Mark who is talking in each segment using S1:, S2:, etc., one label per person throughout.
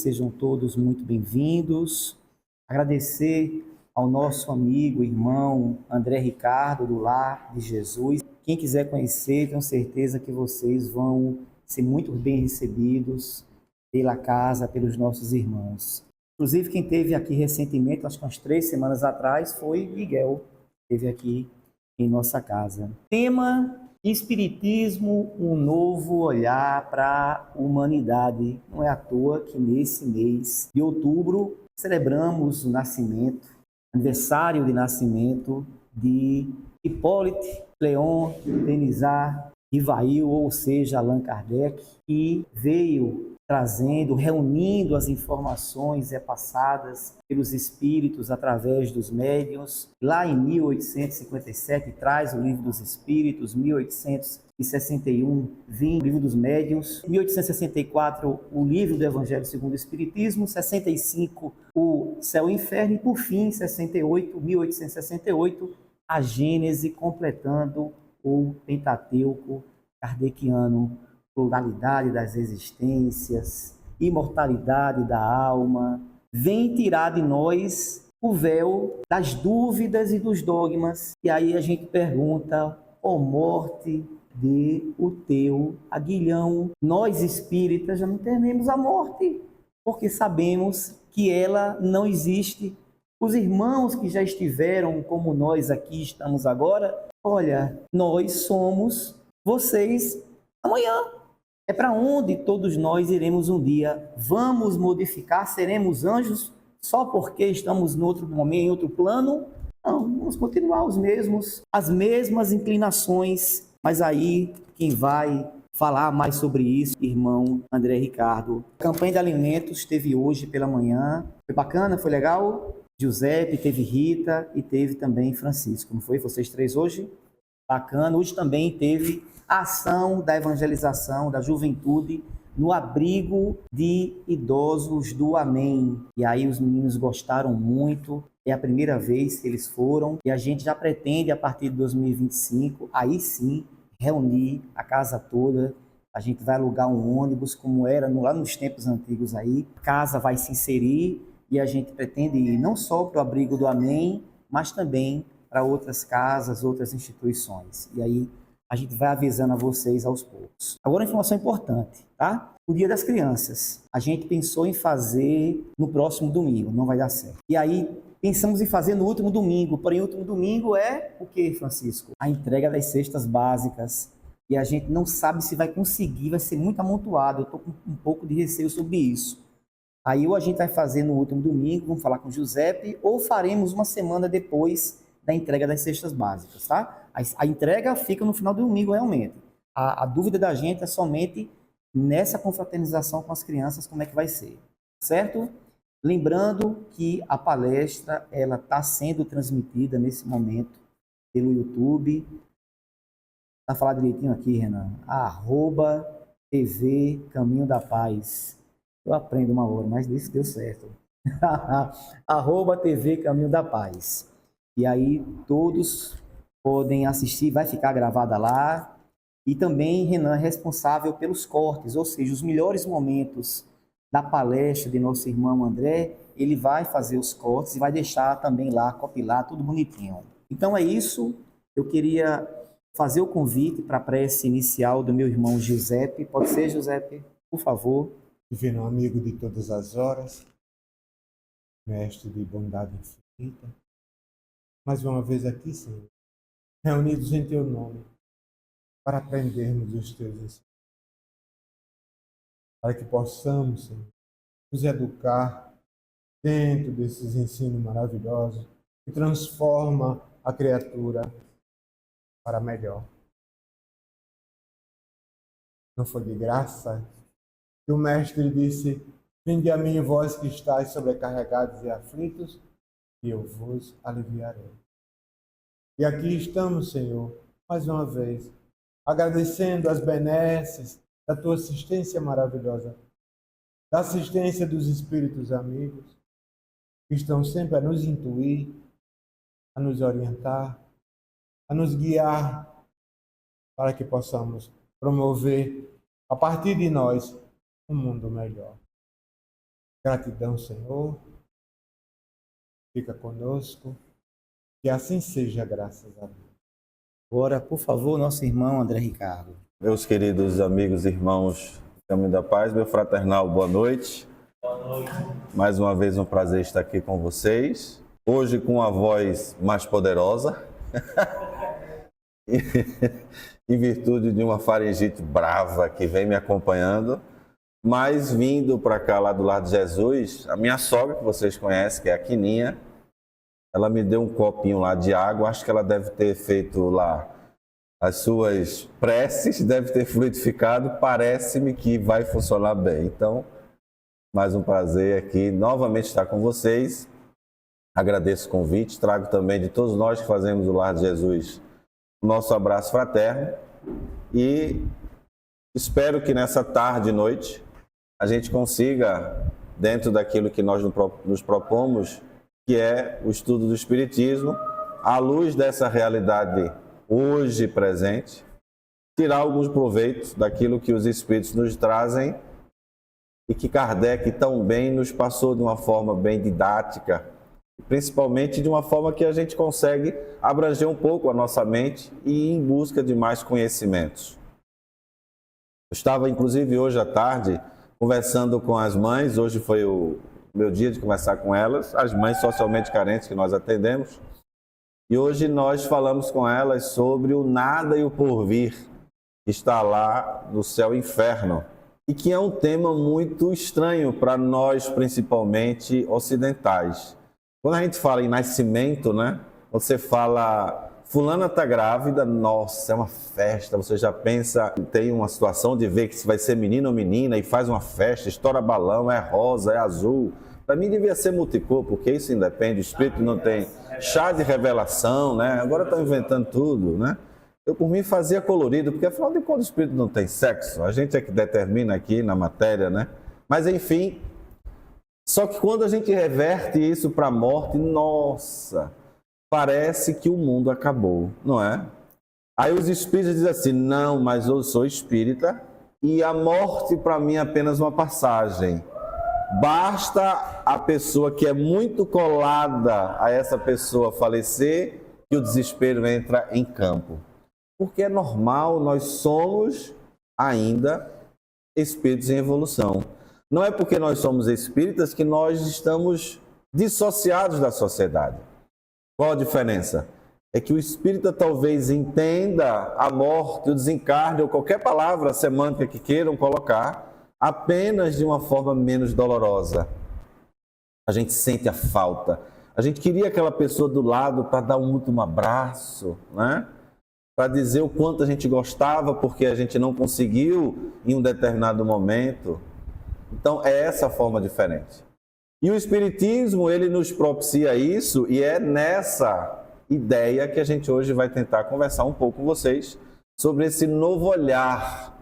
S1: sejam todos muito bem-vindos. Agradecer ao nosso amigo, irmão André Ricardo, do Lar de Jesus. Quem quiser conhecer, tenho certeza que vocês vão ser muito bem recebidos pela casa, pelos nossos irmãos. Inclusive, quem esteve aqui recentemente, acho que umas 3 semanas atrás, foi Miguel, que esteve aqui em nossa casa. Tema: Espiritismo, um novo olhar para a humanidade. Não é à toa que nesse mês de outubro celebramos o nascimento, aniversário de nascimento de Hippolyte Léon Denisard Rivail, ou seja, Allan Kardec, que veio trazendo, reunindo as informações repassadas pelos espíritos através dos médiuns. Lá em 1857 traz o Livro dos Espíritos, 1861 vem o Livro dos Médiuns, 1864 o Livro do Evangelho segundo o Espiritismo, 65 o Céu e Inferno e, por fim, 1868, a Gênese, completando o Pentateuco kardeciano, pluralidade das existências, imortalidade da alma, vem tirar de nós o véu das dúvidas e dos dogmas. E aí a gente pergunta: ó morte, dê o teu aguilhão. Nós espíritas já não tememos a morte, porque sabemos que ela não existe. Os irmãos que já estiveram, como nós aqui estamos agora, olha, nós somos vocês amanhã. É para onde todos nós iremos um dia. Vamos modificar? Seremos anjos só porque estamos em outro momento, em outro plano? Não, vamos continuar os mesmos, as mesmas inclinações. Mas aí quem vai falar mais sobre isso, irmão André Ricardo. A campanha de alimentos teve hoje pela manhã. Foi bacana? Foi legal? Giuseppe, teve Rita e teve também Francisco. Não foi? Vocês 3 hoje? Bacana. Hoje também teve a ação da evangelização da juventude no abrigo de idosos do Amém. E aí os meninos gostaram muito. É a primeira vez que eles foram. E a gente já pretende, a partir de 2025, aí sim, reunir a casa toda. A gente vai alugar um ônibus, como era lá nos tempos antigos aí. A casa vai se inserir e a gente pretende ir não só para o abrigo do Amém, mas também para outras casas, outras instituições. E aí a gente vai avisando a vocês aos poucos. Agora, uma informação importante, tá? O Dia das Crianças. A gente pensou em fazer no próximo domingo, não vai dar certo. E aí, pensamos em fazer no último domingo, porém o último domingo é o quê, Francisco? A entrega das cestas básicas. E a gente não sabe se vai conseguir, vai ser muito amontoado. Eu estou com um pouco de receio sobre isso. Aí ou a gente vai fazer no último domingo, vamos falar com o Giuseppe, ou faremos uma semana depois da entrega das cestas básicas, tá? A entrega fica no final do domingo, realmente. A dúvida da gente é somente nessa confraternização com as crianças, como é que vai ser, certo? Lembrando que a palestra ela está sendo transmitida nesse momento pelo YouTube. Tá falado direitinho aqui, Renan? @TV Caminho da Paz. Eu aprendo uma hora, mas disse que deu certo. @TV Caminho da Paz. E aí todos podem assistir, vai ficar gravada lá. E também Renan é responsável pelos cortes, ou seja, os melhores momentos da palestra de nosso irmão André, ele vai fazer os cortes e vai deixar também lá, copilar, tudo bonitinho. Então é isso, eu queria fazer o convite para a prece inicial do meu irmão Giuseppe. Pode ser, Giuseppe? Por favor.
S2: Divino amigo de todas as horas, mestre de bondade infinita, mais uma vez aqui, Senhor, reunidos em Teu nome, para aprendermos os Teus ensinos, para que possamos, Senhor, nos educar dentro desses ensinos maravilhosos que transforma a criatura para melhor. Não foi de graça que o Mestre disse: vinde a mim, vós que estáis sobrecarregados e aflitos, e eu vos aliviarei. E aqui estamos, Senhor, mais uma vez, agradecendo as benesses da Tua assistência maravilhosa, da assistência dos Espíritos amigos, que estão sempre a nos intuir, a nos orientar, a nos guiar, para que possamos promover, a partir de nós, um mundo melhor. Gratidão, Senhor. Fica conosco. Que assim seja, graças a Deus.
S1: Agora, por favor, nosso irmão André Ricardo.
S3: Meus queridos amigos e irmãos do Caminho da Paz, meu fraternal boa noite. Boa noite. Mais uma vez um prazer estar aqui com vocês. Hoje com uma voz mais poderosa, em virtude de uma faringite brava que vem me acompanhando, mas vindo para cá, lá do Lar de Jesus, a minha sogra, que vocês conhecem, que é a Quininha, ela me deu um copinho lá de água, acho que ela deve ter feito lá as suas preces, deve ter fluidificado, parece-me que vai funcionar bem. Então, mais um prazer aqui, novamente estar com vocês. Agradeço o convite, trago também de todos nós que fazemos o Lar de Jesus o nosso abraço fraterno e espero que nessa tarde e noite a gente consiga, dentro daquilo que nós nos propomos, que é o estudo do Espiritismo, à luz dessa realidade hoje presente, tirar alguns proveitos daquilo que os Espíritos nos trazem e que Kardec tão bem nos passou de uma forma bem didática, principalmente de uma forma que a gente consegue abranger um pouco a nossa mente e ir em busca de mais conhecimentos. Eu estava, inclusive, hoje à tarde, conversando com as mães, hoje foi o meu dia de conversar com elas, as mães socialmente carentes que nós atendemos, e hoje nós falamos com elas sobre o nada e o porvir, que está lá no céu e inferno, e que é um tema muito estranho para nós, principalmente ocidentais. Quando a gente fala em nascimento, né? Você fala, fulana está grávida, nossa, é uma festa, você já pensa, tem uma situação de ver que se vai ser menino ou menina e faz uma festa, estoura balão, é rosa, é azul. Para mim devia ser multicor, porque isso independe, o espírito não tem chá de revelação, né? Agora estão inventando tudo, né? Eu por mim fazia colorido, porque afinal de contas o espírito não tem sexo, a gente é que determina aqui na matéria, né? Mas enfim, só que quando a gente reverte isso para a morte, nossa, parece que o mundo acabou, não é? Aí os espíritos dizem assim, não, mas eu sou espírita e a morte para mim é apenas uma passagem. Basta a pessoa que é muito colada a essa pessoa falecer que o desespero entra em campo. Porque é normal, nós somos ainda espíritos em evolução. Não é porque nós somos espíritas que nós estamos dissociados da sociedade. Qual a diferença? É que o espírita talvez entenda a morte, o desencarne ou qualquer palavra semântica que queiram colocar apenas de uma forma menos dolorosa. A gente sente a falta. A gente queria aquela pessoa do lado para dar um último abraço, né? Para dizer o quanto a gente gostava porque a gente não conseguiu em um determinado momento. Então, é essa forma diferente. E o Espiritismo, ele nos propicia isso e é nessa ideia que a gente hoje vai tentar conversar um pouco com vocês sobre esse novo olhar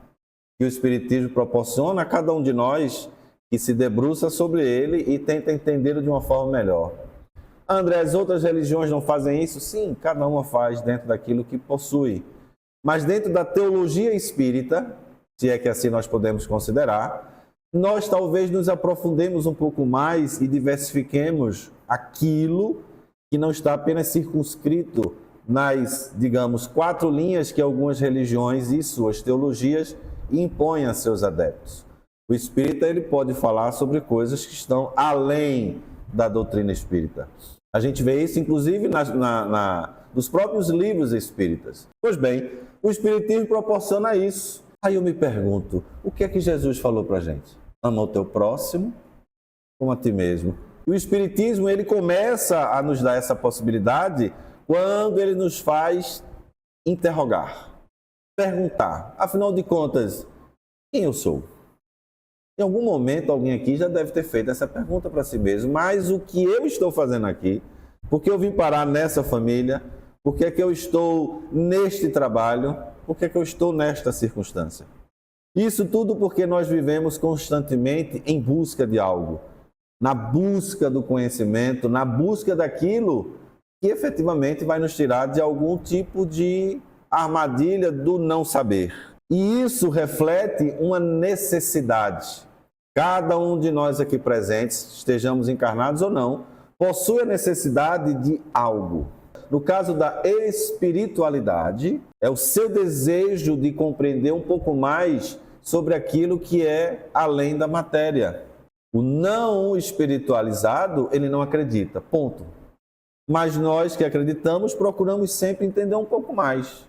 S3: que o Espiritismo proporciona a cada um de nós que se debruça sobre ele e tenta entendê-lo de uma forma melhor. André, as outras religiões não fazem isso? Sim, cada uma faz dentro daquilo que possui. Mas dentro da teologia espírita, se é que assim nós podemos considerar, nós talvez nos aprofundemos um pouco mais e diversifiquemos aquilo que não está apenas circunscrito nas, digamos, 4 linhas que algumas religiões e suas teologias impõem a seus adeptos. O espírita ele pode falar sobre coisas que estão além da doutrina espírita. A gente vê isso, inclusive, nos próprios livros espíritas. Pois bem, o espiritismo proporciona isso. Aí eu me pergunto, o que é que Jesus falou para a gente? Ama o teu próximo como a ti mesmo. E o Espiritismo, ele começa a nos dar essa possibilidade quando ele nos faz interrogar, perguntar, afinal de contas, quem eu sou? Em algum momento, alguém aqui já deve ter feito essa pergunta para si mesmo, mas o que eu estou fazendo aqui? Por que eu vim parar nessa família? Por que é que eu estou neste trabalho? Por que é que eu estou nesta circunstância? Isso tudo porque nós vivemos constantemente em busca de algo, na busca do conhecimento, na busca daquilo que efetivamente vai nos tirar de algum tipo de armadilha do não saber. E isso reflete uma necessidade. cada um de nós aqui presentes, estejamos encarnados ou não, possui a necessidade de algo. No caso da espiritualidade, é o seu desejo de compreender um pouco mais sobre aquilo que é além da matéria. O não espiritualizado, ele não acredita, ponto. Mas nós que acreditamos, procuramos sempre entender um pouco mais.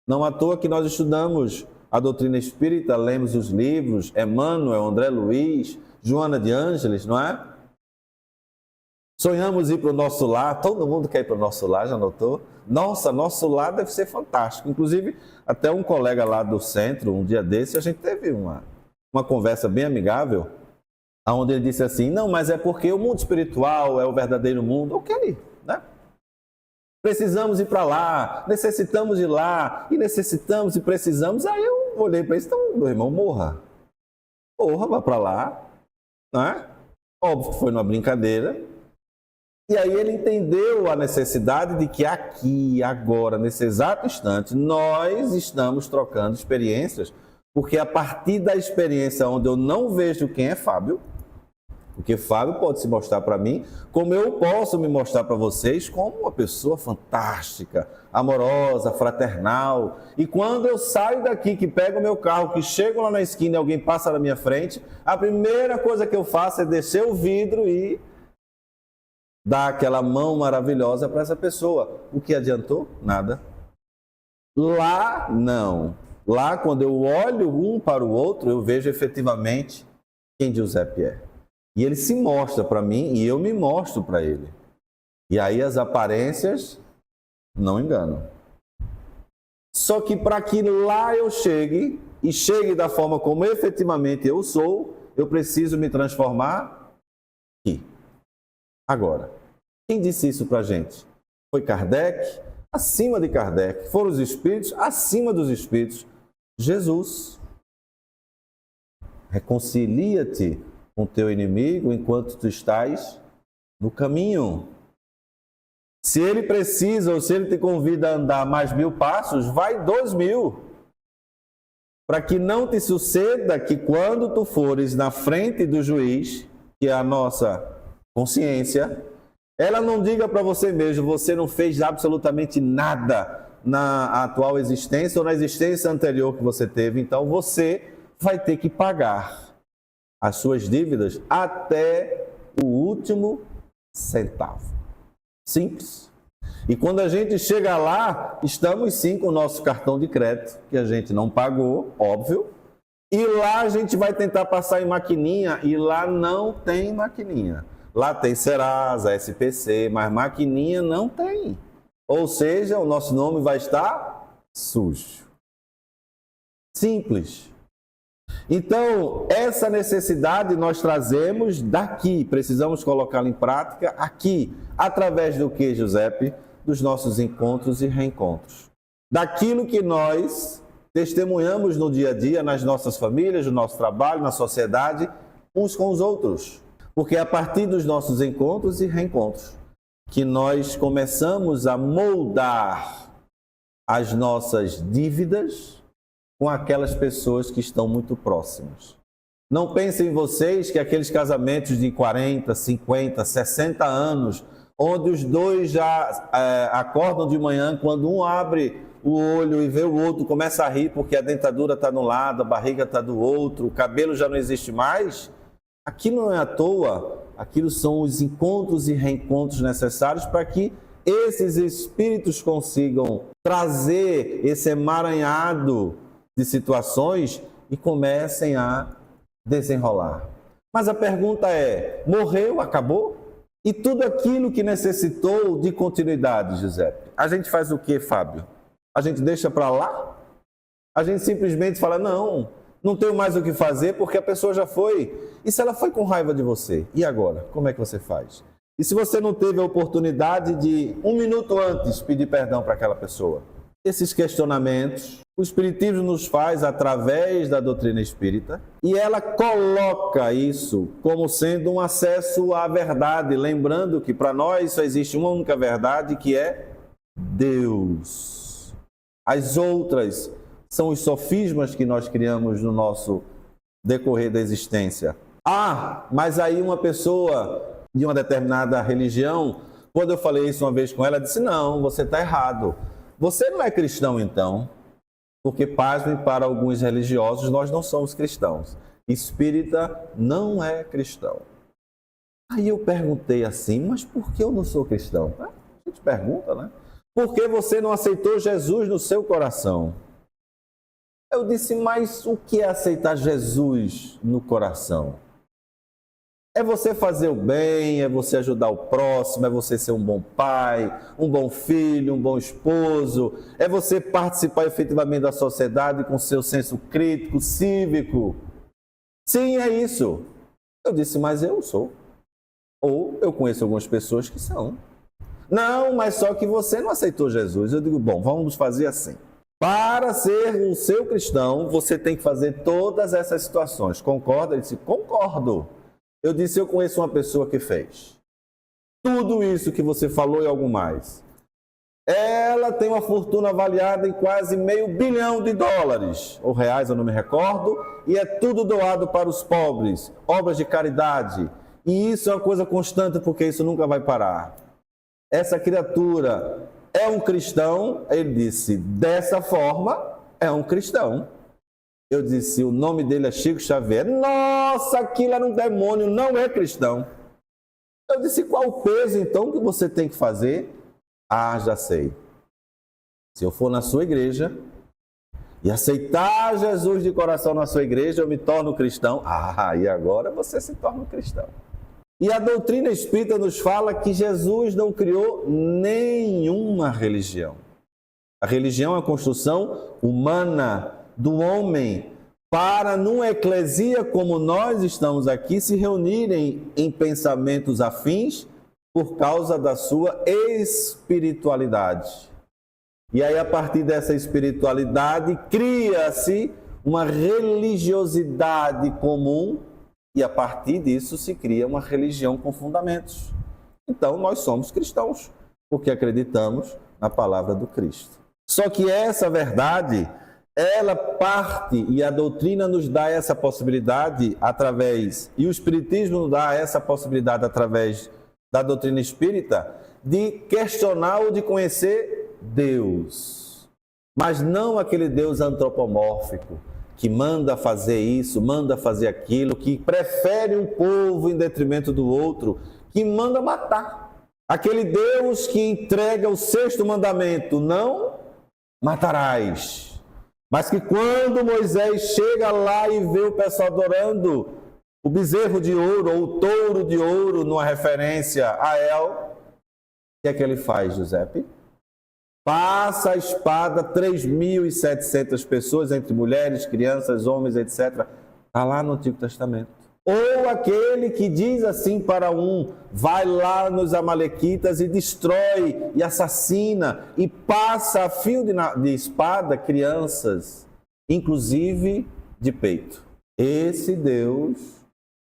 S3: Não à toa que nós estudamos a doutrina espírita, lemos os livros, Emmanuel, André Luiz, Joana de Ângeles, não é? Sonhamos ir para o nosso lar, todo mundo quer ir para o nosso lar, já notou? Nossa, nosso lar deve ser fantástico. Inclusive, até um colega lá do centro, um dia desse, a gente teve uma conversa bem amigável, onde ele disse assim, não, mas é porque o mundo espiritual é o verdadeiro mundo. Ok, né? Precisamos ir para lá, necessitamos ir lá, e necessitamos e precisamos. Aí eu olhei para isso, então, meu irmão, morra. Porra, vá para lá, né? Óbvio que foi numa brincadeira. E aí ele entendeu a necessidade de que aqui, agora, nesse exato instante, nós estamos trocando experiências, porque a partir da experiência onde eu não vejo quem é Fábio, porque Fábio pode se mostrar para mim, como eu posso me mostrar para vocês como uma pessoa fantástica, amorosa, fraternal. E quando eu saio daqui, que pego o meu carro, que chego lá na esquina e alguém passa na minha frente, a primeira coisa que eu faço é descer o vidro e dar aquela mão maravilhosa para essa pessoa. O que adiantou? Nada. Lá, não. Lá, quando eu olho um para o outro, eu vejo efetivamente quem Giuseppe é. E ele se mostra para mim e eu me mostro para ele. E aí as aparências não enganam. Só que para que lá eu chegue, e chegue da forma como efetivamente eu sou, eu preciso me transformar aqui. Agora, quem disse isso para a gente? Foi Kardec? Acima de Kardec. Foram os espíritos? Acima dos espíritos. Jesus. Reconcilia-te com teu inimigo enquanto tu estás no caminho. Se ele precisa ou se ele te convida a andar mais 1000 passos, vai 2000. Para que não te suceda que quando tu fores na frente do juiz, que é a nossa consciência, ela não diga para você mesmo, você não fez absolutamente nada na atual existência ou na existência anterior que você teve, então você vai ter que pagar as suas dívidas até o último centavo. Simples. E quando a gente chega lá, estamos sim com o nosso cartão de crédito, que a gente não pagou, óbvio, e lá a gente vai tentar passar em maquininha, e lá não tem maquininha. Lá tem Serasa, SPC, mas maquininha não tem. Ou seja, o nosso nome vai estar sujo. Simples. Então, essa necessidade nós trazemos daqui, precisamos colocá-la em prática aqui, através do que, Giuseppe? Dos nossos encontros e reencontros. Daquilo que nós testemunhamos no dia a dia, nas nossas famílias, no nosso trabalho, na sociedade, uns com os outros. Porque é a partir dos nossos encontros e reencontros que nós começamos a moldar as nossas dívidas com aquelas pessoas que estão muito próximas. Não pensem vocês que aqueles casamentos de 40, 50, 60 anos, onde os dois já acordam de manhã, quando um abre o olho e vê o outro, começa a rir porque a dentadura está de um lado, a barriga está do outro, o cabelo já não existe mais. Aquilo não é à toa, aquilo são os encontros e reencontros necessários para que esses espíritos consigam trazer esse emaranhado de situações e comecem a desenrolar. Mas a pergunta é, morreu, acabou? E tudo aquilo que necessitou de continuidade, Giuseppe, a gente faz o que, Fábio? A gente deixa para lá? A gente simplesmente fala, não tenho mais o que fazer porque a pessoa já foi. E se ela foi com raiva de você? E agora? Como é que você faz? E se você não teve a oportunidade de, 1 minuto antes, pedir perdão para aquela pessoa? Esses questionamentos, o Espiritismo nos faz através da doutrina espírita e ela coloca isso como sendo um acesso à verdade, lembrando que para nós só existe uma única verdade, que é Deus. As outras são os sofismas que nós criamos no nosso decorrer da existência. Ah, mas aí uma pessoa de uma determinada religião, quando eu falei isso uma vez com ela, disse, não, você está errado. Você não é cristão então, porque, pasmem, para alguns religiosos, nós não somos cristãos. Espírita não é cristão. Aí eu perguntei assim, mas por que eu não sou cristão? A gente pergunta, né? Por que você não aceitou Jesus no seu coração? Eu disse, mas o que é aceitar Jesus no coração? É você fazer o bem, é você ajudar o próximo, é você ser um bom pai, um bom filho, um bom esposo, é você participar efetivamente da sociedade com seu senso crítico, cívico. Sim, é isso. Eu disse, mas eu sou. Ou eu conheço algumas pessoas que são. Não, mas só que você não aceitou Jesus. Eu digo, bom, vamos fazer assim. Para ser o seu cristão, você tem que fazer todas essas situações. Concorda? Ele disse, concordo. Eu disse, eu conheço uma pessoa que fez tudo isso que você falou e algo mais. Ela tem uma fortuna avaliada em quase $500 milhões, ou reais, eu não me recordo, e é tudo doado para os pobres, obras de caridade. E isso é uma coisa constante, porque isso nunca vai parar. Essa criatura é um cristão? Ele disse, dessa forma, é um cristão. Eu disse, o nome dele é Chico Xavier. Nossa, aquilo era um demônio, não é cristão. Eu disse, qual o peso então que você tem que fazer? Ah, já sei. Se eu for na sua igreja e aceitar Jesus de coração na sua igreja, eu me torno cristão. Ah, e agora você se torna um cristão. E a doutrina espírita nos fala que Jesus não criou nenhuma religião. A religião é a construção humana do homem para, numa eclesia como nós estamos aqui, se reunirem em pensamentos afins por causa da sua espiritualidade. E aí, a partir dessa espiritualidade, cria-se uma religiosidade comum e, a partir disso, se cria uma religião com fundamentos. Então, nós somos cristãos, porque acreditamos na palavra do Cristo. Só que essa verdade, ela parte, e a doutrina nos dá essa possibilidade através, e o Espiritismo nos dá essa possibilidade através da doutrina espírita, de questionar ou de conhecer Deus. Mas não aquele Deus antropomórfico, que manda fazer isso, manda fazer aquilo, que prefere um povo em detrimento do outro, que manda matar. Aquele Deus que entrega o 6º mandamento, não matarás. Mas que quando Moisés chega lá e vê o pessoal adorando o bezerro de ouro ou o touro de ouro, numa referência a El, o que é que ele faz, Giuseppe? Passa a espada 3.700 pessoas, entre mulheres, crianças, homens, etc. Está lá no Antigo Testamento. Ou aquele que diz assim para um, vai lá nos Amalequitas e destrói e assassina e passa a fio de espada crianças, inclusive de peito. Esse Deus,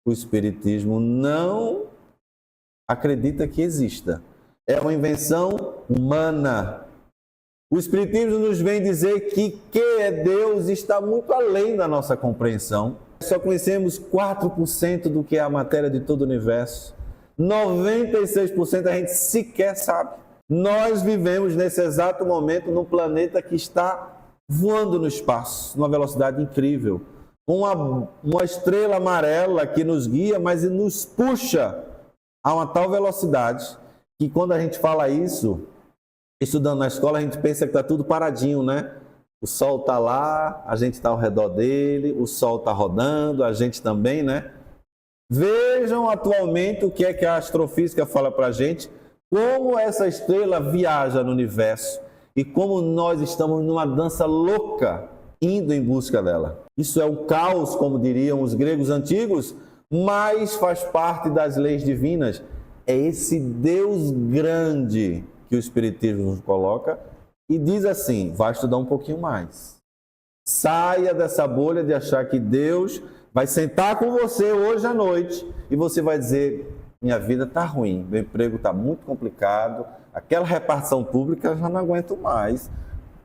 S3: o Espiritismo não acredita que exista. É uma invenção humana. O Espiritismo nos vem dizer que quem é Deus está muito além da nossa compreensão. Só conhecemos 4% do que é a matéria de todo o universo. 96% a gente sequer sabe. Nós vivemos nesse exato momento num planeta que está voando no espaço, numa velocidade incrível. Com uma estrela amarela que nos guia, mas nos puxa a uma tal velocidade que quando a gente fala isso, estudando na escola, a gente pensa que está tudo paradinho, né? O Sol está lá, a gente está ao redor dele, o Sol está rodando, a gente também, né? Vejam atualmente o que é que a astrofísica fala para a gente, como essa estrela viaja no universo e como nós estamos numa dança louca indo em busca dela. Isso é um caos, como diriam os gregos antigos, mas faz parte das leis divinas. É esse Deus grande que o Espiritismo nos coloca e diz assim, vai estudar um pouquinho mais. Saia dessa bolha de achar que Deus vai sentar com você hoje à noite e você vai dizer, minha vida está ruim, meu emprego está muito complicado, aquela repartição pública eu já não aguento mais,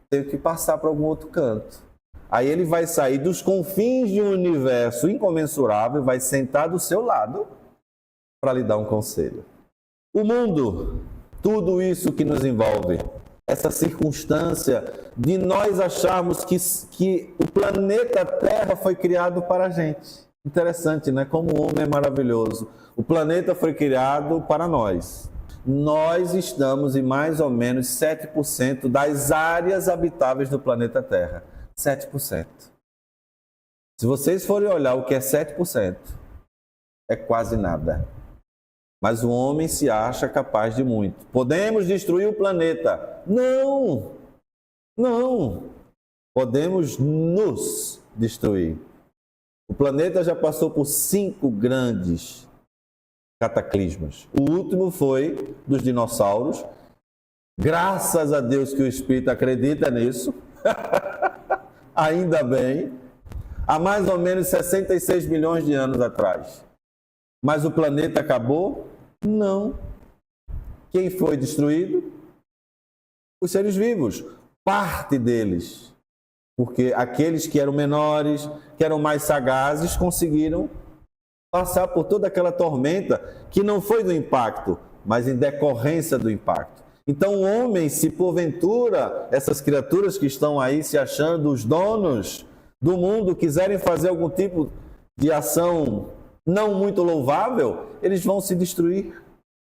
S3: tenho que passar para algum outro canto. Aí ele vai sair dos confins de um universo incomensurável e vai sentar do seu lado para lhe dar um conselho. O mundo, tudo isso que nos envolve, essa circunstância de nós acharmos que o planeta Terra foi criado para a gente. Interessante, né? Como o homem é maravilhoso. O planeta foi criado para nós. Nós estamos em mais ou menos 7% das áreas habitáveis do planeta Terra. 7%. Se vocês forem olhar o que é 7%, é quase nada. Mas o homem se acha capaz de muito. Podemos destruir o planeta? Não! Não! Podemos nos destruir. O planeta já passou por 5 grandes cataclismas. O último foi dos dinossauros. Graças a Deus que o Espírito acredita nisso. Ainda bem. Há mais ou menos 66 milhões de anos atrás. Mas o planeta acabou? Não. Quem foi destruído? Os seres vivos. Parte deles. Porque aqueles que eram menores, que eram mais sagazes, conseguiram passar por toda aquela tormenta que não foi do impacto, mas em decorrência do impacto. Então, o homem, se porventura essas criaturas que estão aí se achando os donos do mundo, quiserem fazer algum tipo de ação não muito louvável, eles vão se destruir,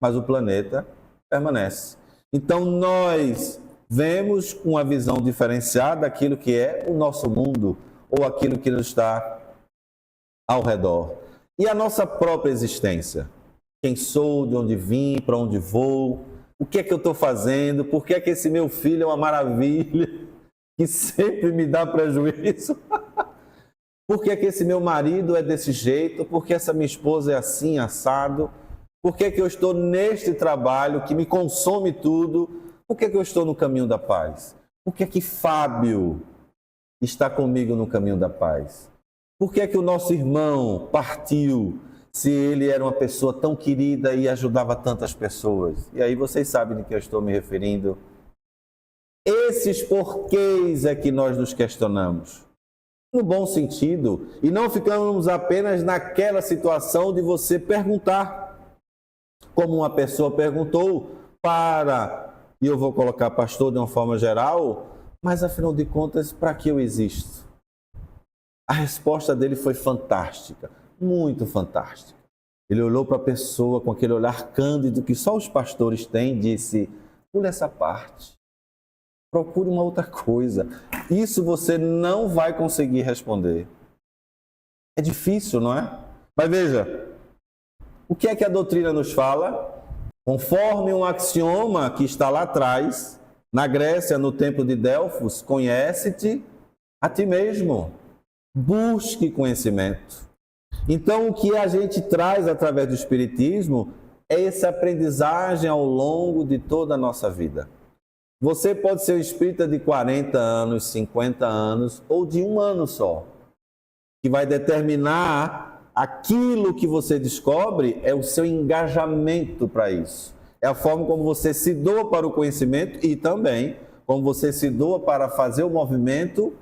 S3: mas o planeta permanece. Então, nós vemos com uma visão diferenciada aquilo que é o nosso mundo ou aquilo que nos está ao redor. E a nossa própria existência. Quem sou, de onde vim, para onde vou, o que é que eu estou fazendo, por que é que esse meu filho é uma maravilha, que sempre me dá prejuízo, por que é que esse meu marido é desse jeito, por que essa minha esposa é assim, assado, por que é que eu estou neste trabalho que me consome tudo, por que é que eu estou no caminho da paz, por que é que Fábio está comigo no caminho da paz. Por que é que o nosso irmão partiu, se ele era uma pessoa tão querida e ajudava tantas pessoas? E aí vocês sabem de que eu estou me referindo. Esses porquês é que nós nos questionamos, no bom sentido, e não ficamos apenas naquela situação de você perguntar, como uma pessoa perguntou para, e eu vou colocar pastor de uma forma geral, mas afinal de contas, para que eu existo? A resposta dele foi fantástica, muito fantástica. Ele olhou para a pessoa com aquele olhar cândido que só os pastores têm e disse: pule essa parte, procure uma outra coisa. Isso você não vai conseguir responder. É difícil, não é? Mas veja, o que é que a doutrina nos fala? Conforme um axioma que está lá atrás, na Grécia, no templo de Delfos, conhece-te a ti mesmo. Busque conhecimento. Então, o que a gente traz através do Espiritismo é essa aprendizagem ao longo de toda a nossa vida. Você pode ser um espírita de 40 anos, 50 anos ou de 1 ano só. Que vai determinar aquilo que você descobre é o seu engajamento para isso. É a forma como você se doa para o conhecimento e também como você se doa para fazer o movimento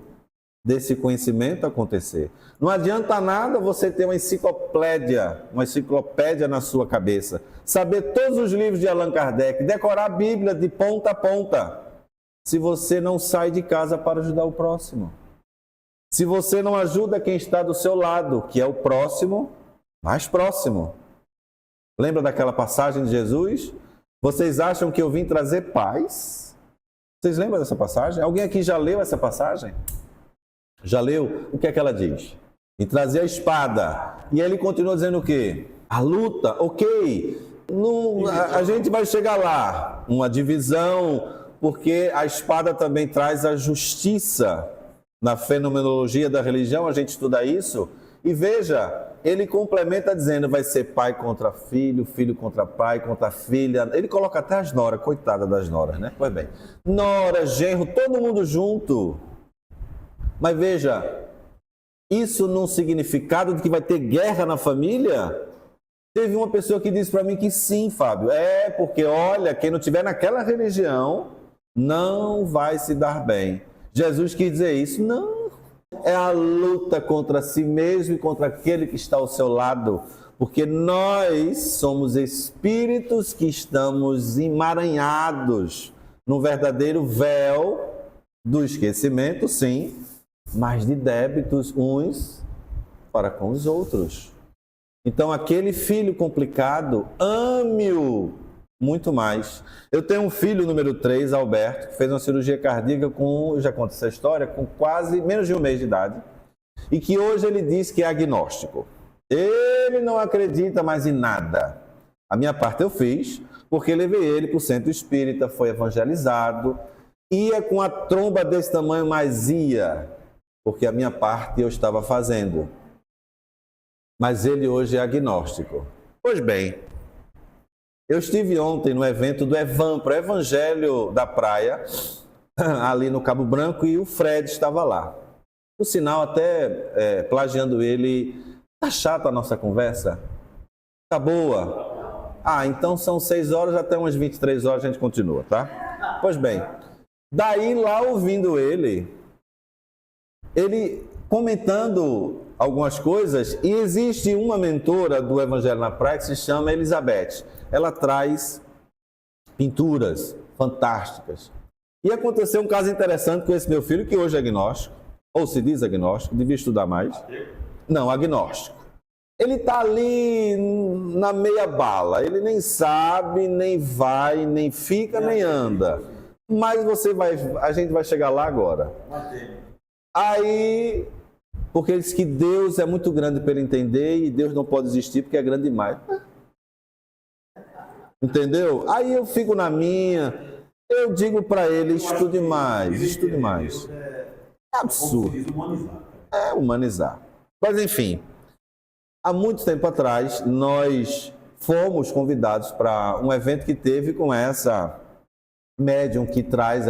S3: desse conhecimento acontecer. Não adianta nada você ter uma enciclopédia na sua cabeça, saber todos os livros de Allan Kardec, decorar a Bíblia de ponta a ponta, se você não sai de casa para ajudar o próximo. Se você não ajuda quem está do seu lado, que é o próximo, mais próximo. Lembra daquela passagem de Jesus? Vocês acham que eu vim trazer paz? Vocês lembram dessa passagem? Alguém aqui já leu essa passagem? Já leu? O que é que ela diz? Em trazer a espada. E ele continua dizendo o quê? A luta, ok. A gente vai chegar lá. Uma divisão, porque a espada também traz a justiça. Na fenomenologia da religião, a gente estuda isso. E veja, ele complementa dizendo, vai ser pai contra filho, filho contra pai, contra filha. Ele coloca até as noras, coitada das noras, né? Pois bem, nora, genro, todo mundo junto. Mas veja, isso num significado de que vai ter guerra na família? Teve uma pessoa que disse para mim que sim, Fábio. Porque olha, quem não estiver naquela religião não vai se dar bem. Jesus quis dizer isso? Não. é a luta contra si mesmo e contra aquele que está ao seu lado, porque nós somos espíritos que estamos emaranhados no verdadeiro véu do esquecimento, sim, mas de débitos uns para com os outros. Então, aquele filho complicado, ame-o muito mais. Eu tenho um filho número 3, Alberto, que fez uma cirurgia cardíaca com, eu já conto essa história, com quase menos de um mês de idade, e que hoje ele diz que é agnóstico. Ele não acredita mais em nada. A minha parte eu fiz, porque levei ele para o centro espírita, foi evangelizado, ia com a tromba desse tamanho, mas ia, porque a minha parte eu estava fazendo. Mas ele hoje é agnóstico. Pois bem, eu estive ontem no evento do Evampro, Evangelho da Praia, ali no Cabo Branco, e o Fred estava lá. Por sinal, até plagiando ele, tá chata a nossa conversa? Tá boa? Ah, então são 6 horas, até umas 23 horas a gente continua, tá? Pois bem, daí lá ouvindo ele comentando algumas coisas, e existe uma mentora do Evangelho na Praia que se chama Elizabeth. Ela traz pinturas fantásticas. E aconteceu um caso interessante com esse meu filho, que hoje é agnóstico, ou se diz agnóstico, devia estudar mais. Não, agnóstico. Ele está ali na meia bala, ele nem sabe, nem vai, nem fica, nem anda. Mas a gente vai chegar lá agora. Aí, porque ele diz que Deus é muito grande para ele entender e Deus não pode existir porque é grande demais. Entendeu? Aí eu fico na minha, eu digo para ele, estude mais, estude mais. É absurdo. É humanizar. Mas enfim, há muito tempo atrás, nós fomos convidados para um evento que teve com essa médium que traz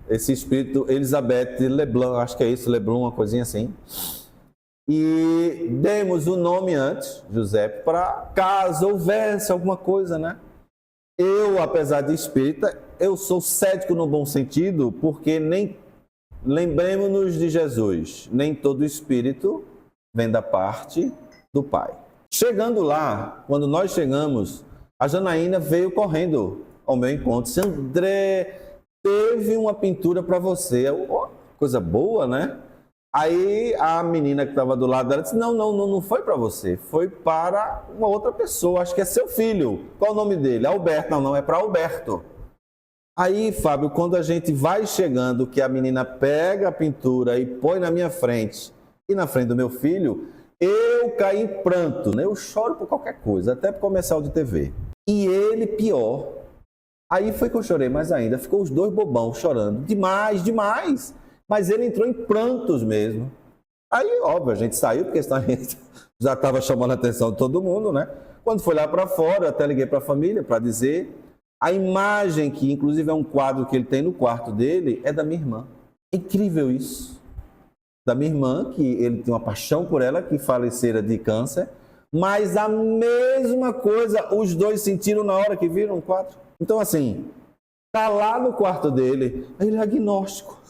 S3: esse espírito, Elizabeth Leblanc, acho que é isso, Leblanc, uma coisinha assim. E demos o nome antes, Giuseppe, para caso houvesse alguma coisa, né? Eu, apesar de espírita, eu sou cético no bom sentido, porque nem lembremos-nos de Jesus, nem todo espírito vem da parte do Pai. Chegando lá, quando nós chegamos, a Janaína veio correndo ao meu encontro, disse: André, teve uma pintura para você. Oh, coisa boa, né? Aí a menina que estava do lado dela disse: não foi para você, foi para uma outra pessoa, acho que é seu filho. Qual o nome dele? Alberto. Não, é para Alberto. Aí, Fábio, quando a gente vai chegando, que a menina pega a pintura e põe na minha frente e na frente do meu filho, eu caí em pranto, né? Eu choro por qualquer coisa, até por comercial de TV. E ele pior. Aí foi que eu chorei mais ainda, ficou os dois bobão chorando, demais. Mas ele entrou em prantos mesmo. Aí, óbvio, a gente saiu, porque senão a gente já estava chamando a atenção de todo mundo, né? Quando foi lá para fora, eu até liguei para a família para dizer. A imagem, que inclusive é um quadro que ele tem no quarto dele, é da minha irmã. É incrível isso. Da minha irmã, que ele tem uma paixão por ela, que falecera de câncer. Mas a mesma coisa os dois sentiram na hora que viram o quadro. Então, assim, tá lá no quarto dele, ele é agnóstico.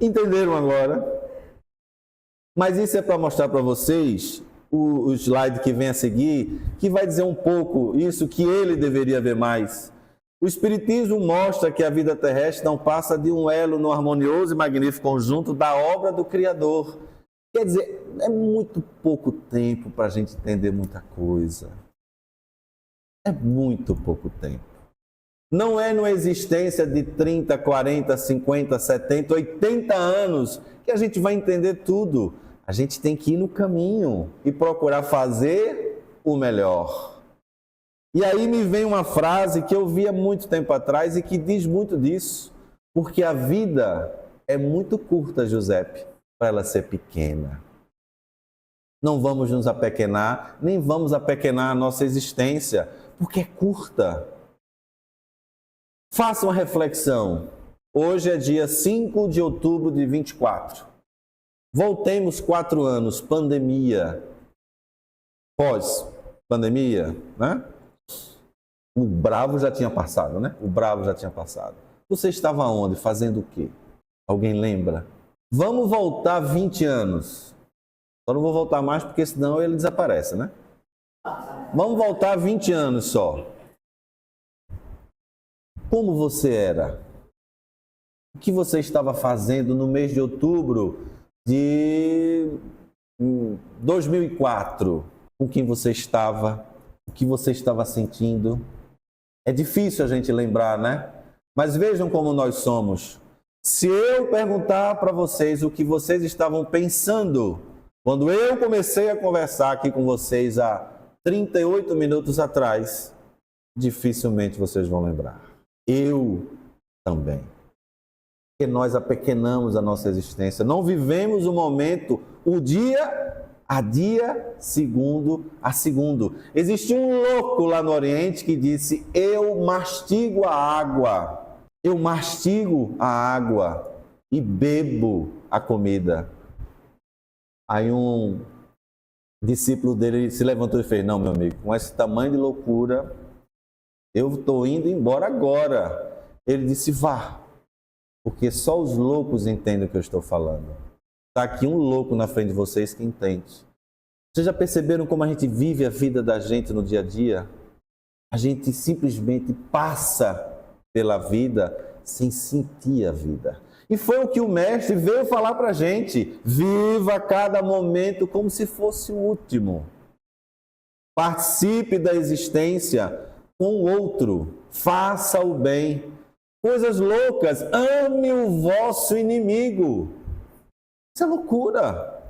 S3: Entenderam agora? Mas isso é para mostrar para vocês o slide que vem a seguir, que vai dizer um pouco isso que ele deveria ver mais. O Espiritismo mostra que a vida terrestre não passa de um elo no harmonioso e magnífico conjunto da obra do Criador. Quer dizer, é muito pouco tempo para a gente entender muita coisa. É muito pouco tempo. Não é numa existência de 30, 40, 50, 70, 80 anos que a gente vai entender tudo. A gente tem que ir no caminho e procurar fazer o melhor. E aí me vem uma frase que eu vi há muito tempo atrás e que diz muito disso. Porque a vida é muito curta, Giuseppe, para ela ser pequena. Não vamos nos apequenar, nem vamos apequenar a nossa existência, porque é curta. Faça uma reflexão. Hoje é dia 5 de outubro de 24. Voltemos 4 anos, pandemia, pós-pandemia, né? O bravo já tinha passado, né? O bravo já tinha passado. Você estava onde? Fazendo o quê? Alguém lembra? Vamos voltar 20 anos. Só não vou voltar mais porque senão ele desaparece, né? Vamos voltar 20 anos só. Como você era? O que você estava fazendo no mês de outubro de 2004? Com quem você estava? O que você estava sentindo? É difícil a gente lembrar, né? Mas vejam como nós somos. Se eu perguntar para vocês o que vocês estavam pensando quando eu comecei a conversar aqui com vocês há 38 minutos atrás, dificilmente vocês vão lembrar. Eu também. Porque nós apequenamos a nossa existência. Não vivemos o momento, o dia a dia, segundo a segundo. Existia um louco lá no Oriente que disse: eu mastigo a água. Eu mastigo a água e bebo a comida. Aí um discípulo dele se levantou e fez: não, meu amigo, com esse tamanho de loucura, eu estou indo embora agora. Ele disse: vá, porque só os loucos entendem o que eu estou falando. Está aqui um louco na frente de vocês que entende. Vocês já perceberam como a gente vive a vida da gente no dia a dia? A gente simplesmente passa pela vida sem sentir a vida. E foi o que o mestre veio falar para a gente. Viva cada momento como se fosse o último. Participe da existência com o outro. Faça o bem. Coisas loucas. Ame o vosso inimigo. Isso é loucura.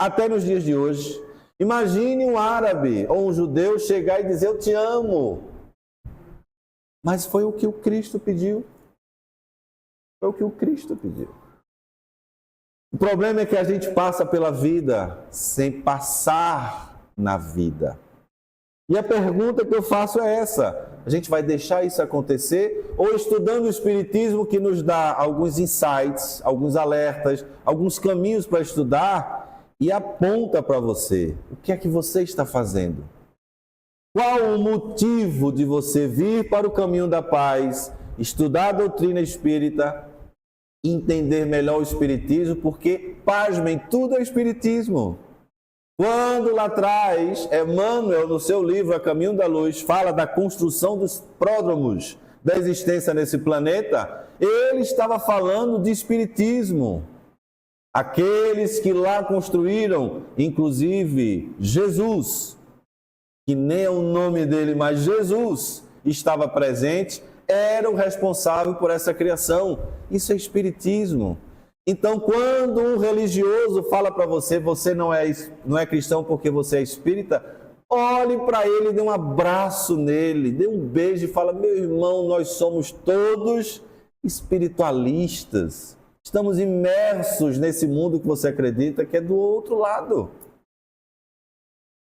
S3: Até nos dias de hoje. Imagine um árabe ou um judeu chegar e dizer: eu te amo. Mas foi o que o Cristo pediu. Foi o que o Cristo pediu. O problema é que a gente passa pela vida sem passar na vida. E a pergunta que eu faço é essa: a gente vai deixar isso acontecer? Ou estudando o Espiritismo, que nos dá alguns insights, alguns alertas, alguns caminhos para estudar e aponta para você o que é que você está fazendo? Qual o motivo de você vir para o caminho da paz, estudar a doutrina espírita, entender melhor o Espiritismo? Porque, pasmem, tudo é Espiritismo. Quando lá atrás, Emmanuel, no seu livro A Caminho da Luz, fala da construção dos pródromos da existência nesse planeta, ele estava falando de Espiritismo. Aqueles que lá construíram, inclusive Jesus, que nem é o nome dele, mas Jesus estava presente, era o responsável por essa criação. Isso é Espiritismo. Então, quando um religioso fala para você: você não é cristão porque você é espírita, olhe para ele, dê um abraço nele, dê um beijo e fala: meu irmão, nós somos todos espiritualistas. Estamos imersos nesse mundo que você acredita que é do outro lado.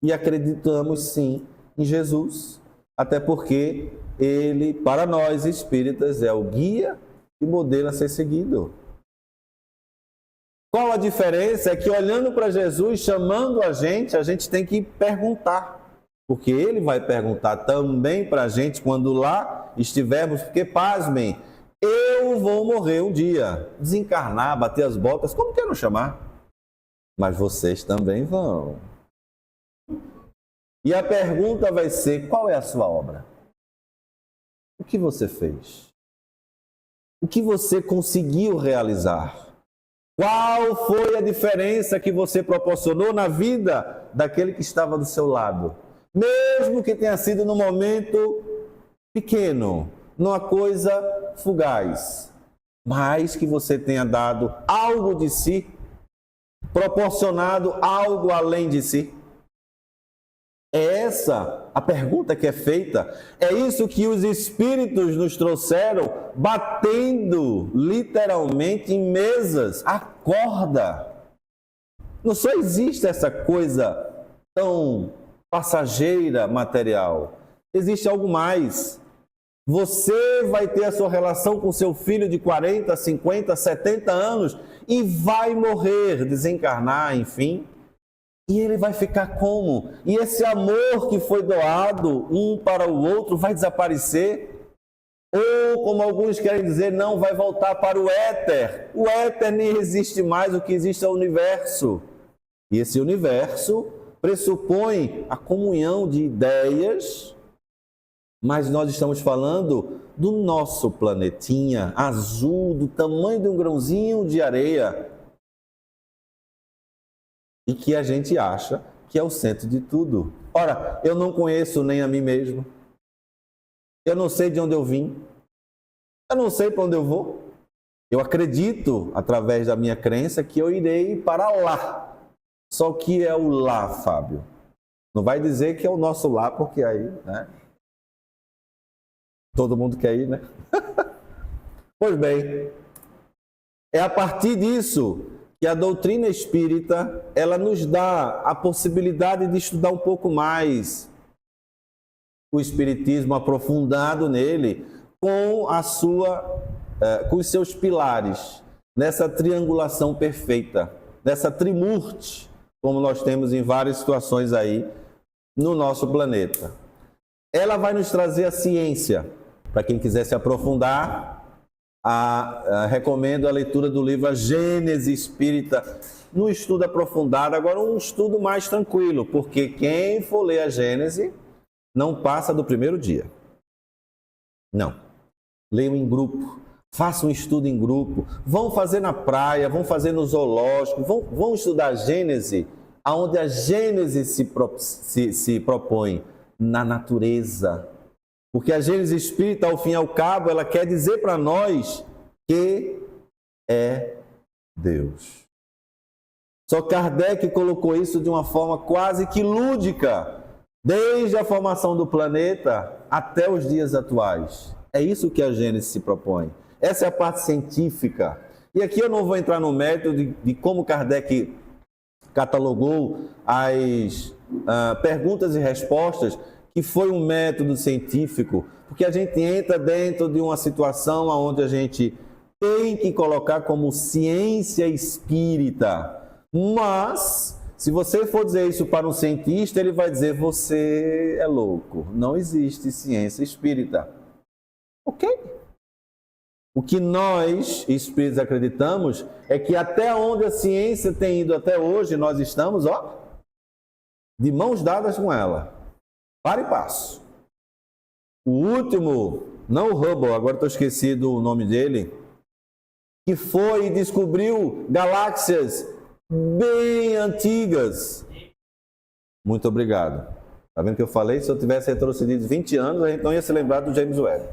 S3: E acreditamos sim em Jesus, até porque ele, para nós espíritas, é o guia e modelo a ser seguido. Qual a diferença? É que olhando para Jesus, chamando a gente tem que perguntar. Porque ele vai perguntar também para a gente quando lá estivermos, porque pasmem, eu vou morrer um dia, desencarnar, bater as botas, como queiram chamar. Mas vocês também vão. E a pergunta vai ser: qual é a sua obra? O que você fez? O que você conseguiu realizar? Qual foi a diferença que você proporcionou na vida daquele que estava do seu lado? Mesmo que tenha sido num momento pequeno, numa coisa fugaz, mas que você tenha dado algo de si, proporcionado algo além de si. É essa a pergunta que é feita. É isso que os espíritos nos trouxeram, batendo literalmente em mesas. Acorda! Não só existe essa coisa tão passageira, material. Existe algo mais. Você vai ter a sua relação com seu filho de 40, 50, 70 anos e vai morrer, desencarnar, enfim. E ele vai ficar como? E esse amor que foi doado um para o outro vai desaparecer? Ou, como alguns querem dizer, não, vai voltar para o éter. O éter nem existe mais, o que existe é o universo. E esse universo pressupõe a comunhão de ideias, mas nós estamos falando do nosso planetinha azul, do tamanho de um grãozinho de areia, e que a gente acha que é o centro de tudo. Ora, eu não conheço nem a mim mesmo, eu não sei de onde eu vim, eu não sei para onde eu vou. Eu acredito, através da minha crença, que eu irei para lá. Só o que é o lá, Fábio? Não vai dizer que é o nosso lá, porque aí, né? Todo mundo quer ir, né? Pois bem, é a partir disso que a doutrina espírita, ela nos dá a possibilidade de estudar um pouco mais o espiritismo, aprofundado nele, com os seus pilares, nessa triangulação perfeita, nessa trimurte, como nós temos em várias situações aí no nosso planeta. Ela vai nos trazer a ciência. Para quem quiser se aprofundar, recomendo a leitura do livro A Gênese Espírita, no estudo aprofundado. Agora, um estudo mais tranquilo, porque quem for ler a Gênese não passa do primeiro dia. Não. Leiam em grupo, façam um estudo em grupo, vão fazer na praia, vão fazer no zoológico, vão estudar a Gênese, aonde a Gênese se propõe na natureza. Porque a Gênese Espírita, ao fim e ao cabo, ela quer dizer para nós que é Deus. Só Kardec colocou isso de uma forma quase que lúdica, desde a formação do planeta até os dias atuais. É isso que a Gênese se propõe. Essa é a parte científica. E aqui eu não vou entrar no mérito de como Kardec catalogou as perguntas e respostas, que foi um método científico, porque a gente entra dentro de uma situação onde a gente tem que colocar como ciência espírita. Mas, se você for dizer isso para um cientista, ele vai dizer, você é louco, não existe ciência espírita. Ok? O que nós, espíritos, acreditamos é que até onde a ciência tem ido até hoje, nós estamos, de mãos dadas com ela. Para e passo. O último, não o Hubble, agora estou esquecido o nome dele, que foi e descobriu galáxias bem antigas. Muito obrigado. Está vendo que eu falei? Se eu tivesse retrocedido 20 anos, a gente não ia se lembrar do James Webb.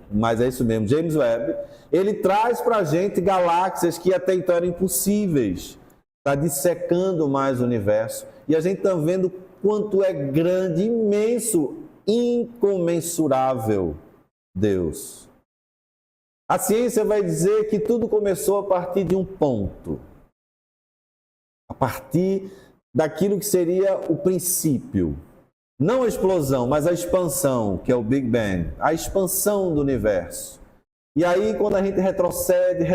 S3: Mas é isso mesmo, James Webb, ele traz para a gente galáxias que até então eram impossíveis. Está dissecando mais o universo. E a gente está vendo quanto é grande, imenso, incomensurável Deus. A ciência vai dizer que tudo começou a partir de um ponto. A partir daquilo que seria o princípio. Não a explosão, mas a expansão, que é o Big Bang. A expansão do universo. E aí, quando a gente retrocede,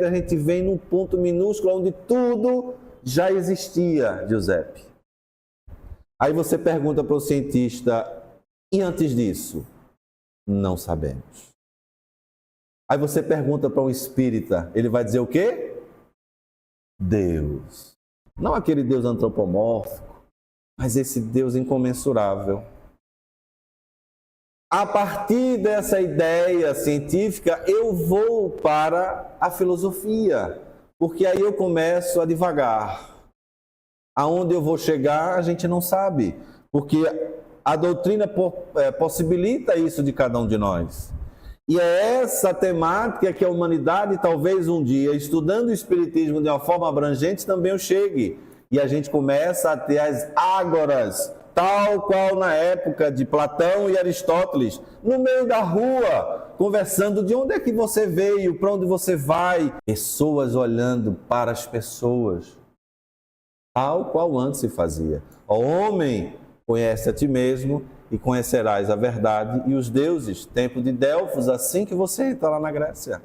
S3: a gente vem num ponto minúsculo onde tudo já existia, Giuseppe. Aí você pergunta para o cientista, e antes disso? Não sabemos. Aí você pergunta para um espírita, ele vai dizer o quê? Deus. Não aquele Deus antropomórfico, mas esse Deus incomensurável. A partir dessa ideia científica, eu vou para a filosofia, porque aí eu começo a divagar. Aonde eu vou chegar, a gente não sabe, porque a doutrina possibilita isso de cada um de nós. E é essa temática que a humanidade, talvez um dia, estudando o Espiritismo de uma forma abrangente, também chegue. E a gente começa a ter as ágoras, tal qual na época de Platão e Aristóteles, no meio da rua, conversando de onde é que você veio, para onde você vai. Pessoas olhando para as pessoas. Tal qual antes se fazia. Ó homem, conhece a ti mesmo e conhecerás a verdade. E os deuses, templo de Delfos, assim que você entra lá na Grécia.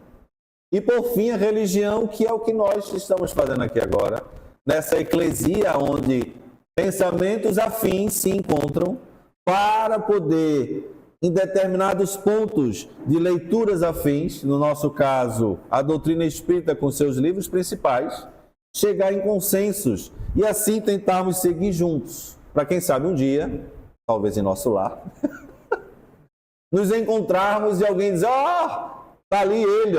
S3: E por fim, a religião, que é o que nós estamos fazendo aqui agora, nessa eclesia onde pensamentos afins se encontram para poder em determinados pontos de leituras afins, no nosso caso, a doutrina espírita com seus livros principais, chegar em consensos e assim tentarmos seguir juntos. Para quem sabe um dia, talvez em nosso lar, nos encontrarmos e alguém dizer, tá ali ele,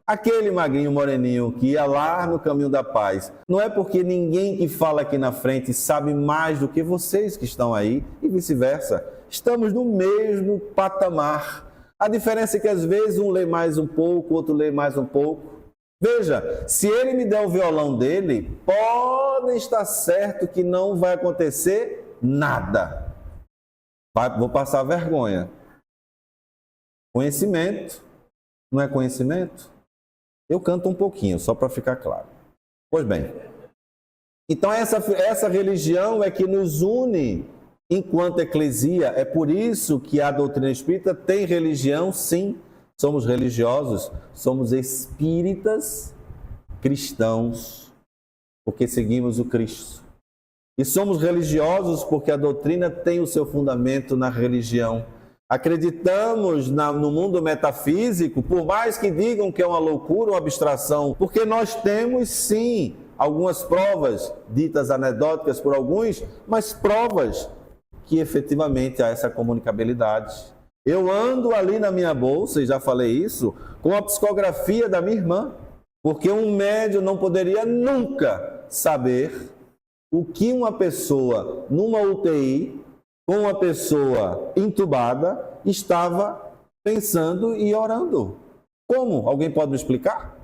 S3: aquele magrinho moreninho que ia lá no caminho da paz. Não é porque ninguém que fala aqui na frente sabe mais do que vocês que estão aí e vice-versa. Estamos no mesmo patamar. A diferença é que às vezes um lê mais um pouco, outro lê mais um pouco. Veja, se ele me der o violão dele, pode estar certo que não vai acontecer nada. Vou passar vergonha. Conhecimento, não é conhecimento? Eu canto um pouquinho, só para ficar claro. Pois bem, então essa religião é que nos une enquanto eclesia. É por isso que a doutrina espírita tem religião, sim. Somos religiosos, somos espíritas cristãos, porque seguimos o Cristo. E somos religiosos porque a doutrina tem o seu fundamento na religião. Acreditamos no mundo metafísico, por mais que digam que é uma loucura, uma abstração, porque nós temos sim algumas provas, ditas anedóticas por alguns, mas provas que efetivamente há essa comunicabilidade. Eu ando ali na minha bolsa, e já falei isso, com a psicografia da minha irmã, porque um médium não poderia nunca saber o que uma pessoa numa UTI, com uma pessoa entubada, estava pensando e orando. Como? Alguém pode me explicar?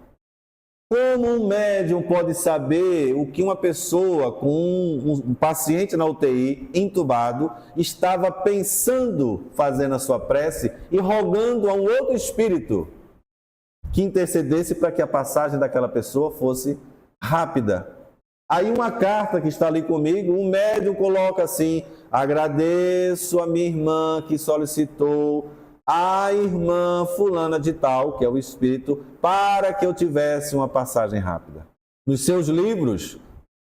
S3: Como um médium pode saber o que uma pessoa com um paciente na UTI, entubado, estava pensando fazendo a sua prece e rogando a um outro espírito que intercedesse para que a passagem daquela pessoa fosse rápida? Aí uma carta que está ali comigo, um médium coloca assim: agradeço a minha irmã que solicitou a irmã fulana de tal, que é o espírito, para que eu tivesse uma passagem rápida. Nos seus livros,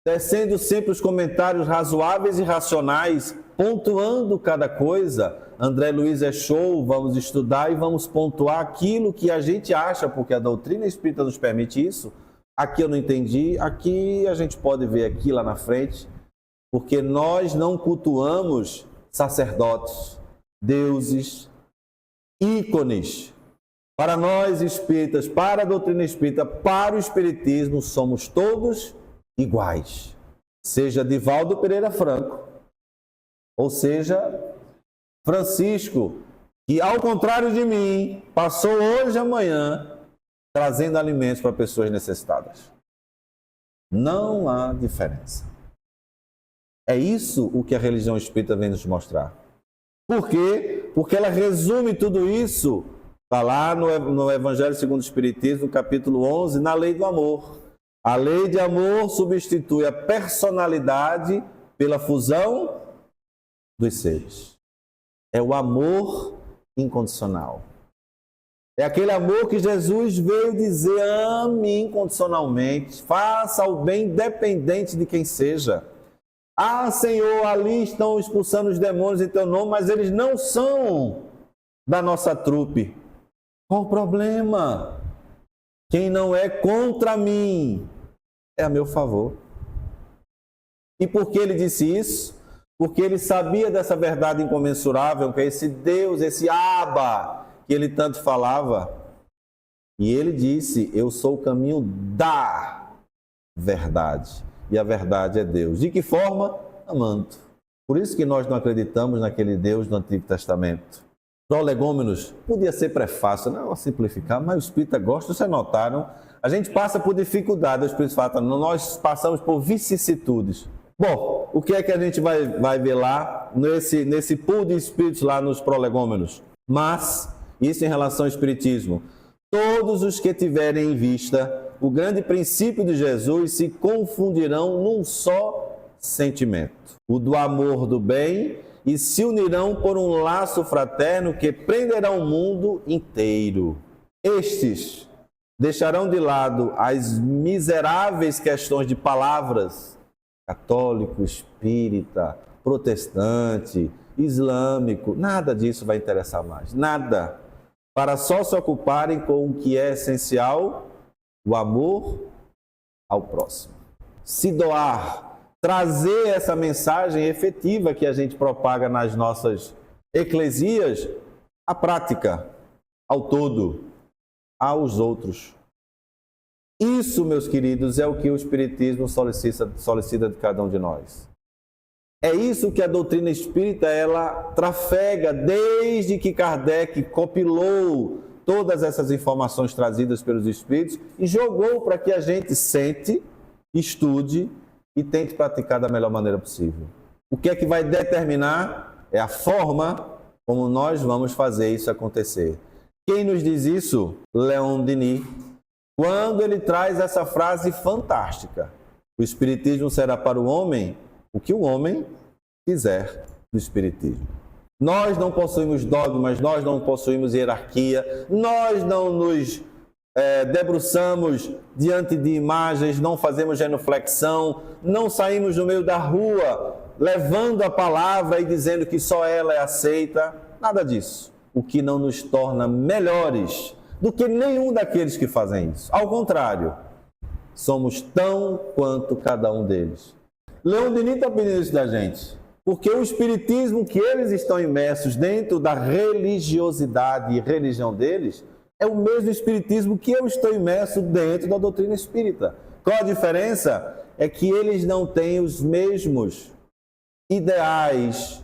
S3: tecendo sempre os comentários razoáveis e racionais, pontuando cada coisa. André Luiz é show, vamos estudar e vamos pontuar aquilo que a gente acha, porque a doutrina espírita nos permite isso. Aqui eu não entendi, aqui a gente pode ver aqui lá na frente, porque nós não cultuamos sacerdotes, deuses, ícones. Para nós espíritas, para a doutrina espírita, para o espiritismo, somos todos iguais. Seja Divaldo Pereira Franco, ou seja Francisco, que ao contrário de mim, passou hoje e amanhã trazendo alimentos para pessoas necessitadas. Não há diferença. É isso o que a religião espírita vem nos mostrar. Por quê? Porque ela resume tudo isso, está lá no Evangelho segundo o Espiritismo, no capítulo 11, na lei do amor. A lei de amor substitui a personalidade pela fusão dos seres. É o amor incondicional. É aquele amor que Jesus veio dizer: ame incondicionalmente, faça o bem independente de quem seja. Ah, Senhor, ali estão expulsando os demônios em teu nome, mas eles não são da nossa trupe. Qual o problema? Quem não é contra mim é a meu favor. E por que ele disse isso? Porque ele sabia dessa verdade incomensurável, que é esse Deus, esse Abba, que ele tanto falava. E ele disse: eu sou o caminho da verdade. E a verdade é Deus. De que forma? Amando. Por isso que nós não acreditamos naquele Deus do Antigo Testamento. Prolegômenos, podia ser prefácio, não simplificar, mas o Espírita gosta, vocês notaram? A gente passa por dificuldade, o Espírito fala, nós passamos por vicissitudes. Bom, o que é que a gente vai ver lá, nesse pool de espíritos lá nos prolegômenos? Mas, isso em relação ao Espiritismo, todos os que tiverem em vista o grande princípio de Jesus se confundirão num só sentimento, o do amor do bem, e se unirão por um laço fraterno que prenderá o mundo inteiro. Estes deixarão de lado as miseráveis questões de palavras, católico, espírita, protestante, islâmico, nada disso vai interessar mais, nada. Para só se ocuparem com o que é essencial, o amor ao próximo. Se doar, trazer essa mensagem efetiva que a gente propaga nas nossas eclesias à prática, ao todo, aos outros. Isso, meus queridos, é o que o Espiritismo solicita de cada um de nós. É isso que a doutrina espírita, ela trafega desde que Kardec compilou todas essas informações trazidas pelos Espíritos e jogou para que a gente sente, estude e tente praticar da melhor maneira possível. O que é que vai determinar é a forma como nós vamos fazer isso acontecer. Quem nos diz isso? Leon Denis, quando ele traz essa frase fantástica: o Espiritismo será para o homem o que o homem quiser do Espiritismo. Nós não possuímos dogmas, nós não possuímos hierarquia, nós não nos debruçamos diante de imagens, não fazemos genuflexão, não saímos no meio da rua levando a palavra e dizendo que só ela é aceita, nada disso. O que não nos torna melhores do que nenhum daqueles que fazem isso. Ao contrário, somos tão quanto cada um deles. Leon Denis está pedindo isso da gente, porque o espiritismo que eles estão imersos dentro da religiosidade e religião deles é o mesmo espiritismo que eu estou imerso dentro da doutrina espírita. Qual a diferença? É que eles não têm os mesmos ideais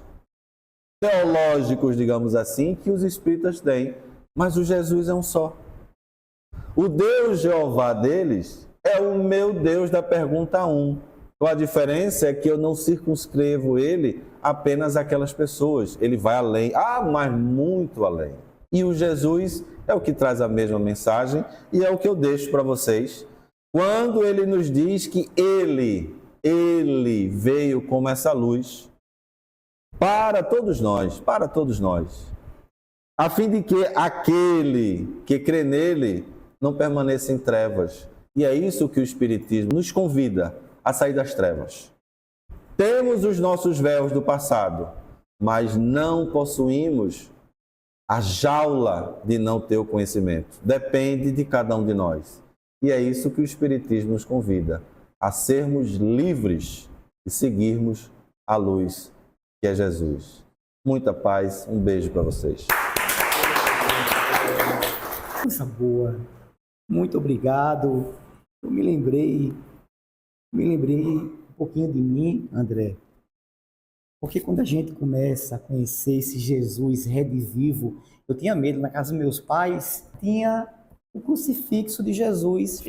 S3: teológicos, digamos assim, que os espíritas têm, mas o Jesus é um só. O Deus Jeová deles é o meu Deus da pergunta 1. A diferença é que eu não circunscrevo ele apenas àquelas pessoas. Ele vai além, mas muito além. E o Jesus é o que traz a mesma mensagem e é o que eu deixo para vocês. Quando ele nos diz que ele veio como essa luz para todos nós, a fim de que aquele que crê nele não permaneça em trevas. E é isso que o Espiritismo nos convida a sair das trevas. Temos os nossos véus do passado, mas não possuímos a jaula de não ter o conhecimento. Depende de cada um de nós. E é isso que o Espiritismo nos convida, a sermos livres e seguirmos a luz que é Jesus. Muita paz, um beijo para vocês.
S1: Coisa boa. Muito obrigado. Eu me lembrei um pouquinho de mim, André, porque quando a gente começa a conhecer esse Jesus redivivo, eu tinha medo. Na casa dos meus pais tinha o crucifixo de Jesus,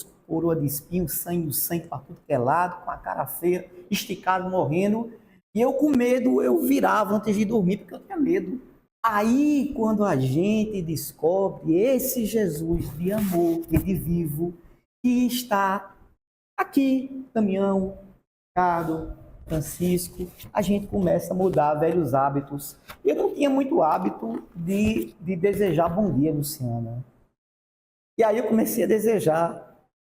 S1: com coroa de espinho, sangue para tudo que é lado, com a cara feia, esticado, morrendo, e eu com medo, eu virava antes de dormir, porque eu tinha medo. Aí, quando a gente descobre esse Jesus de amor redivivo, que está aqui, Damião, Ricardo, Francisco, a gente começa a mudar velhos hábitos. Eu não tinha muito hábito de desejar bom dia, Luciana. E aí eu comecei a desejar.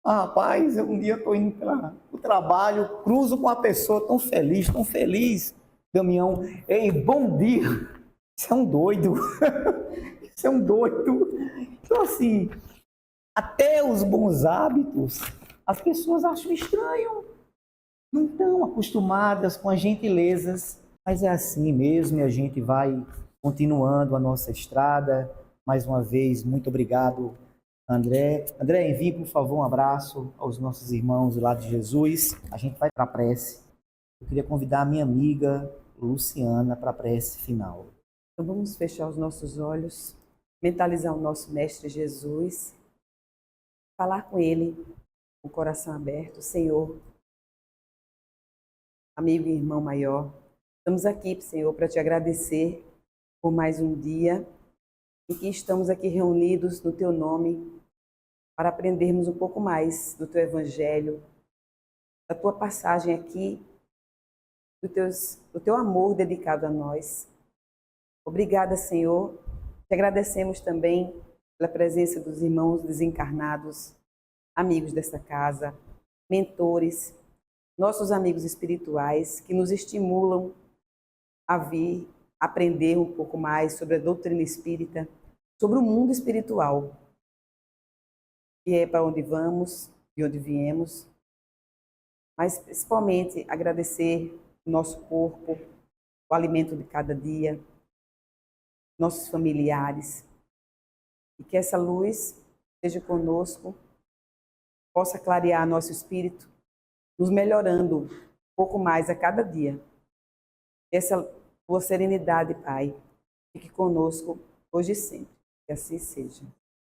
S1: Rapaz, um dia eu estou indo para o trabalho, cruzo com uma pessoa tão feliz, Damião. Ei, bom dia! Isso é um doido. Isso é um doido. Então, assim, até os bons hábitos, as pessoas acham estranho. Não estão acostumadas com as gentilezas, mas é assim mesmo e a gente vai continuando a nossa estrada. Mais uma vez, muito obrigado, André. André, envie, por favor, um abraço aos nossos irmãos do lado de Jesus. A gente vai para a prece. Eu queria convidar a minha amiga Luciana para a prece final.
S4: Então vamos fechar os nossos olhos, mentalizar o nosso Mestre Jesus, falar com Ele, com o coração aberto. Senhor, amigo e irmão maior, estamos aqui, Senhor, para te agradecer por mais um dia em que estamos aqui reunidos no Teu nome para aprendermos um pouco mais do Teu Evangelho, da Tua passagem aqui, do Teu amor dedicado a nós. Obrigada, Senhor. Te agradecemos também pela presença dos irmãos desencarnados, amigos desta casa, mentores, nossos amigos espirituais que nos estimulam a vir aprender um pouco mais sobre a doutrina espírita, sobre o mundo espiritual, que é para onde vamos, de onde viemos, mas principalmente agradecer o nosso corpo, o alimento de cada dia, nossos familiares, e que essa luz esteja conosco, possa clarear nosso espírito, nos melhorando um pouco mais a cada dia. Essa tua serenidade, Pai, fique conosco hoje e sempre. Que assim seja.